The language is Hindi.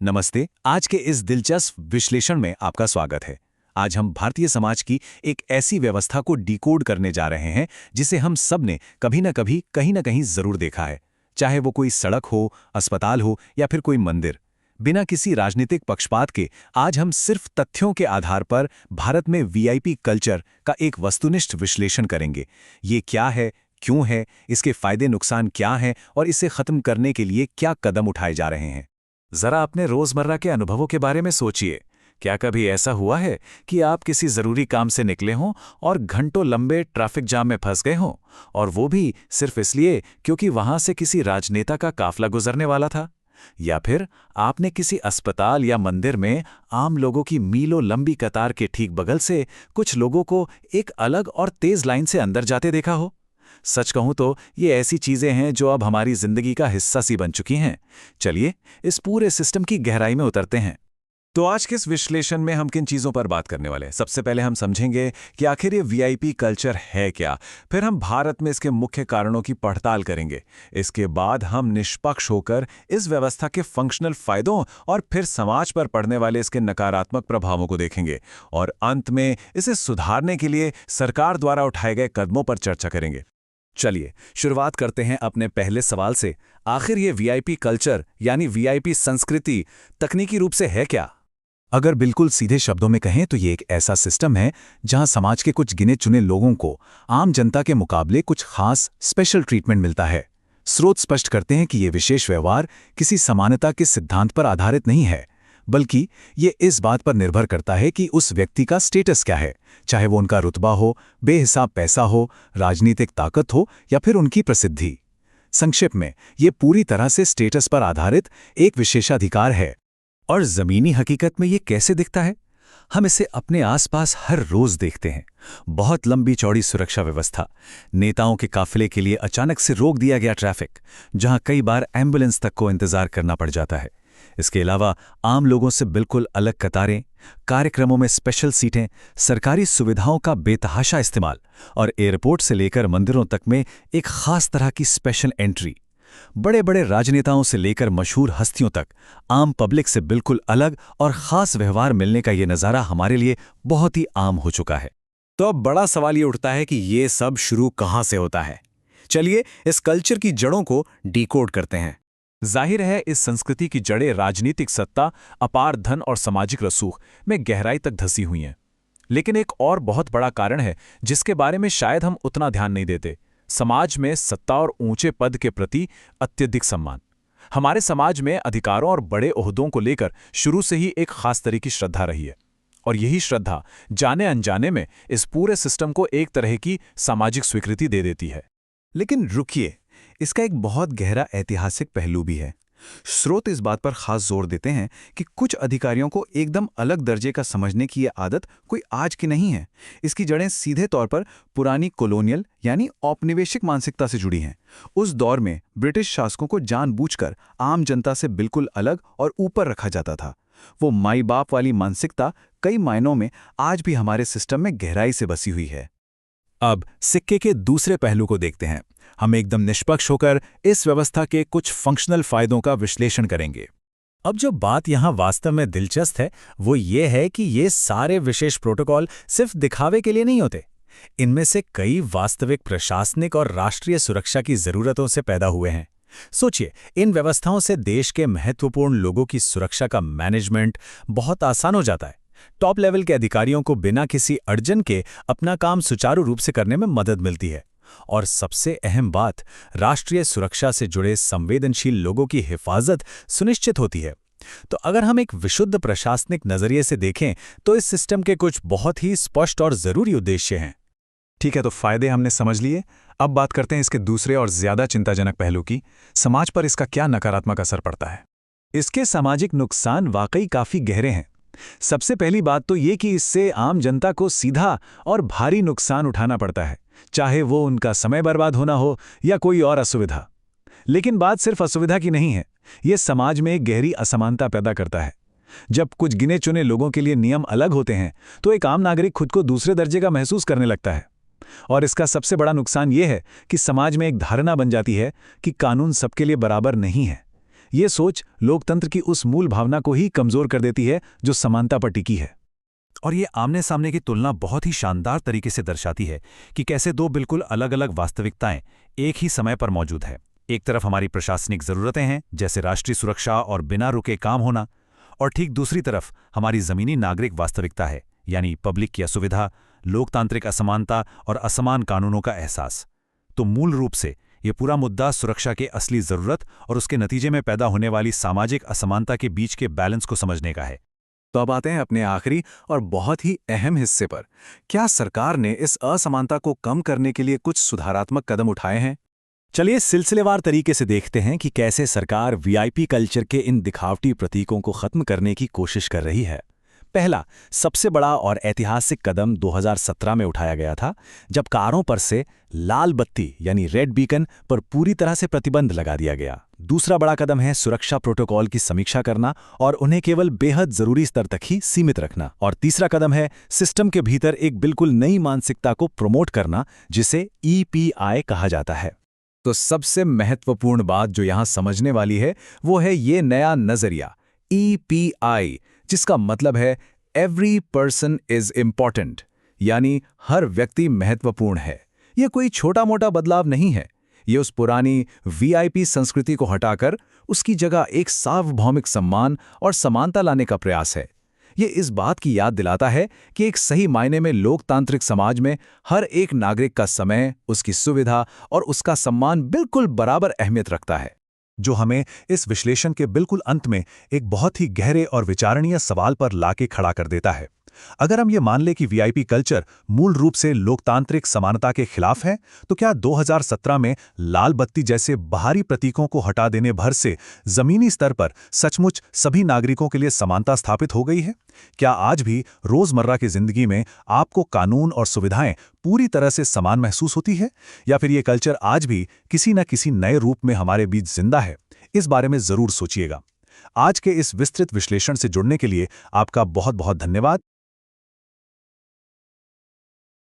नमस्ते। आज के इस दिलचस्प विश्लेषण में आपका स्वागत है। आज हम भारतीय समाज की एक ऐसी व्यवस्था को डिकोड करने जा रहे हैं जिसे हम सब ने कभी न कभी कहीं न कहीं जरूर देखा है। चाहे वो कोई सड़क हो, अस्पताल हो या फिर कोई मंदिर। बिना किसी राजनीतिक पक्षपात के आज हम सिर्फ तथ्यों के आधार पर भारत में वीआईपी कल्चर का एक वस्तुनिष्ठ विश्लेषण करेंगे। ये क्या है, क्यों है, इसके फायदे नुकसान क्या हैं और इसे खत्म करने के लिए क्या कदम उठाए जा रहे हैं। जरा अपने रोजमर्रा के अनुभवों के बारे में सोचिए। क्या कभी ऐसा हुआ है कि आप किसी जरूरी काम से निकले हों और घंटों लंबे ट्रैफिक जाम में फंस गए हों, और वो भी सिर्फ इसलिए क्योंकि वहां से किसी राजनेता का काफला गुजरने वाला था? या फिर आपने किसी अस्पताल या मंदिर में आम लोगों की मीलों लंबी कतार के ठीक बगल से कुछ लोगों को एक अलग और तेज लाइन से अंदर जाते देखा हो? सच कहूं तो ये ऐसी चीजें हैं जो अब हमारी जिंदगी का हिस्सा सी बन चुकी हैं। चलिए इस पूरे सिस्टम की गहराई में उतरते हैं। तो आज के इस विश्लेषण में हम किन चीजों पर बात करने वाले हैं? सबसे पहले हम समझेंगे कि आखिर ये वीआईपी कल्चर है क्या। फिर हम भारत में इसके मुख्य कारणों की पड़ताल करेंगे। इसके बाद हम निष्पक्ष होकर इस व्यवस्था के फंक्शनल फायदों और फिर समाज पर पड़ने वाले इसके नकारात्मक प्रभावों को देखेंगे। और अंत में इसे सुधारने के लिए सरकार द्वारा उठाए गए कदमों पर चर्चा करेंगे। चलिए शुरुआत करते हैं अपने पहले सवाल से। आखिर ये वीआईपी कल्चर यानी वीआईपी संस्कृति तकनीकी रूप से है क्या? अगर बिल्कुल सीधे शब्दों में कहें तो ये एक ऐसा सिस्टम है जहां समाज के कुछ गिने चुने लोगों को आम जनता के मुकाबले कुछ खास स्पेशल ट्रीटमेंट मिलता है। स्रोत स्पष्ट करते हैं कि ये विशेष व्यवहार किसी समानता के सिद्धांत पर आधारित नहीं है, बल्कि ये इस बात पर निर्भर करता है कि उस व्यक्ति का स्टेटस क्या है, चाहे वो उनका रुतबा हो, बेहिसाब पैसा हो, राजनीतिक ताकत हो या फिर उनकी प्रसिद्धि। संक्षेप में ये पूरी तरह से स्टेटस पर आधारित एक विशेषाधिकार है। और जमीनी हकीकत में ये कैसे दिखता है? हम इसे अपने आसपास हर रोज देखते हैं। बहुत लंबी चौड़ी सुरक्षा व्यवस्था, नेताओं के काफिले के लिए अचानक से रोक दिया गया ट्रैफिक, जहां कई बार एम्बुलेंस तक को इंतजार करना पड़ जाता है। इसके अलावा आम लोगों से बिल्कुल अलग कतारें, कार्यक्रमों में स्पेशल सीटें, सरकारी सुविधाओं का बेतहाशा इस्तेमाल और एयरपोर्ट से लेकर मंदिरों तक में एक खास तरह की स्पेशल एंट्री। बड़े बड़े राजनेताओं से लेकर मशहूर हस्तियों तक आम पब्लिक से बिल्कुल अलग और खास व्यवहार मिलने का ये नज़ारा हमारे लिए बहुत ही आम हो चुका है। तो अब बड़ा सवाल ये उठता है कि ये सब शुरू कहाँ से होता है। चलिए इस कल्चर की जड़ों को डिकोड करते हैं। जाहिर है इस संस्कृति की जड़ें राजनीतिक सत्ता, अपार धन और सामाजिक रसूख में गहराई तक धसी हुई हैं। लेकिन एक और बहुत बड़ा कारण है जिसके बारे में शायद हम उतना ध्यान नहीं देते। समाज में सत्ता और ऊंचे पद के प्रति अत्यधिक सम्मान। हमारे समाज में अधिकारों और बड़े ओहदों को लेकर शुरू से ही एक खास तरह की श्रद्धा रही है। और यही श्रद्धा जाने अनजाने में इस पूरे सिस्टम को एक तरह की सामाजिक स्वीकृति दे देती है। लेकिन रुकिए, इसका एक बहुत गहरा ऐतिहासिक पहलू भी है। स्रोत इस बात पर खास जोर देते हैं कि कुछ अधिकारियों को एकदम अलग दर्जे का समझने की यह आदत कोई आज की नहीं है। इसकी जड़ें सीधे तौर पर पुरानी कॉलोनियल यानी औपनिवेशिक मानसिकता से जुड़ी हैं। उस दौर में ब्रिटिश शासकों को जानबूझकर आम जनता से बिल्कुल अलग और ऊपर रखा जाता था। वो माई बाप वाली मानसिकता कई मायनों में आज भी हमारे सिस्टम में गहराई से बसी हुई है। अब सिक्के के दूसरे पहलू को देखते हैं। हम एकदम निष्पक्ष होकर इस व्यवस्था के कुछ फंक्शनल फायदों का विश्लेषण करेंगे। अब जो बात यहाँ वास्तव में दिलचस्प है वो ये है कि ये सारे विशेष प्रोटोकॉल सिर्फ दिखावे के लिए नहीं होते। इनमें से कई वास्तविक प्रशासनिक और राष्ट्रीय सुरक्षा की जरूरतों से पैदा हुए हैं। सोचिए, इन व्यवस्थाओं से देश के महत्वपूर्ण लोगों की सुरक्षा का मैनेजमेंट बहुत आसान हो जाता है। टॉप लेवल के अधिकारियों को बिना किसी अड़चन के अपना काम सुचारू रूप से करने में मदद मिलती है। और सबसे अहम बात, राष्ट्रीय सुरक्षा से जुड़े संवेदनशील लोगों की हिफाजत सुनिश्चित होती है। तो अगर हम एक विशुद्ध प्रशासनिक नजरिए से देखें तो इस सिस्टम के कुछ बहुत ही स्पष्ट और जरूरी उद्देश्य हैं। ठीक है, तो फायदे हमने समझ लिए। अब बात करते हैं इसके दूसरे और ज्यादा चिंताजनक पहलू की। समाज पर इसका क्या नकारात्मक असर पड़ता है। इसके सामाजिक नुकसान वाकई काफी गहरे हैं। सबसे पहली बात तो ये कि इससे आम जनता को सीधा और भारी नुकसान उठाना पड़ता है, चाहे वो उनका समय बर्बाद होना हो या कोई और असुविधा। लेकिन बात सिर्फ असुविधा की नहीं है, ये समाज में एक गहरी असमानता पैदा करता है। जब कुछ गिने चुने लोगों के लिए नियम अलग होते हैं तो एक आम नागरिक खुद को दूसरे दर्जे का महसूस करने लगता है। और इसका सबसे बड़ा नुकसान ये है कि समाज में एक धारणा बन जाती है कि कानून सबके लिए बराबर नहीं है। ये सोच लोकतंत्र की उस मूल भावना को ही कमजोर कर देती है जो समानता पर टिकी है। और ये आमने सामने की तुलना बहुत ही शानदार तरीके से दर्शाती है कि कैसे दो बिल्कुल अलग अलग वास्तविकताएं एक ही समय पर मौजूद है। एक तरफ हमारी प्रशासनिक जरूरतें हैं, जैसे राष्ट्रीय सुरक्षा और बिना रुके काम होना, और ठीक दूसरी तरफ हमारी जमीनी नागरिक वास्तविकता है, यानी पब्लिक की असुविधा, लोकतांत्रिक असमानता और असमान कानूनों का एहसास। तो मूल रूप से ये पूरा मुद्दा सुरक्षा के असली जरूरत और उसके नतीजे में पैदा होने वाली सामाजिक असमानता के बीच के बैलेंस को समझने का है। तो अब आते हैं अपने आखिरी और बहुत ही अहम हिस्से पर। क्या सरकार ने इस असमानता को कम करने के लिए कुछ सुधारात्मक कदम उठाए हैं? चलिए सिलसिलेवार तरीके से देखते हैं कि कैसे सरकार वीआईपी कल्चर के इन दिखावटी प्रतीकों को खत्म करने की कोशिश कर रही है। पहला, सबसे बड़ा और ऐतिहासिक कदम 2017 में उठाया गया था, जब कारों पर से लाल बत्ती यानी रेड बीकन पर पूरी तरह से प्रतिबंध लगा दिया गया। दूसरा बड़ा कदम है सुरक्षा प्रोटोकॉल की समीक्षा करना और उन्हें केवल बेहद जरूरी स्तर तक ही सीमित रखना। और तीसरा कदम है सिस्टम के भीतर एक बिल्कुल नई मानसिकता को प्रमोट करना, जिसे ईपीआई कहा जाता है। तो सबसे महत्वपूर्ण बात जो यहां समझने वाली है वो है ये नया नजरिया ईपीआई, जिसका मतलब है एवरी पर्सन इज इम्पॉर्टेंट, यानी हर व्यक्ति महत्वपूर्ण है। यह कोई छोटा मोटा बदलाव नहीं है। ये उस पुरानी वीआईपी संस्कृति को हटाकर उसकी जगह एक सार्वभौमिक सम्मान और समानता लाने का प्रयास है। ये इस बात की याद दिलाता है कि एक सही मायने में लोकतांत्रिक समाज में हर एक नागरिक का समय, उसकी सुविधा और उसका सम्मान बिल्कुल बराबर अहमियत रखता है। जो हमें इस विश्लेषण के बिल्कुल अंत में एक बहुत ही गहरे और विचारणीय सवाल पर लाके खड़ा कर देता है। अगर हम ये मान लें कि वीआईपी कल्चर मूल रूप से लोकतांत्रिक समानता के खिलाफ है, तो क्या 2017 में लाल बत्ती जैसे बाहरी प्रतीकों को हटा देने भर से जमीनी स्तर पर सचमुच सभी नागरिकों के लिए समानता स्थापित हो गई है? क्या आज भी रोजमर्रा की जिंदगी में आपको कानून और सुविधाएं पूरी तरह से समान महसूस होती है, या फिर ये कल्चर आज भी किसी न किसी नए रूप में हमारे बीच जिंदा है? इस बारे में जरूर सोचिएगा। आज के इस विस्तृत विश्लेषण से जुड़ने के लिए आपका बहुत बहुत धन्यवाद।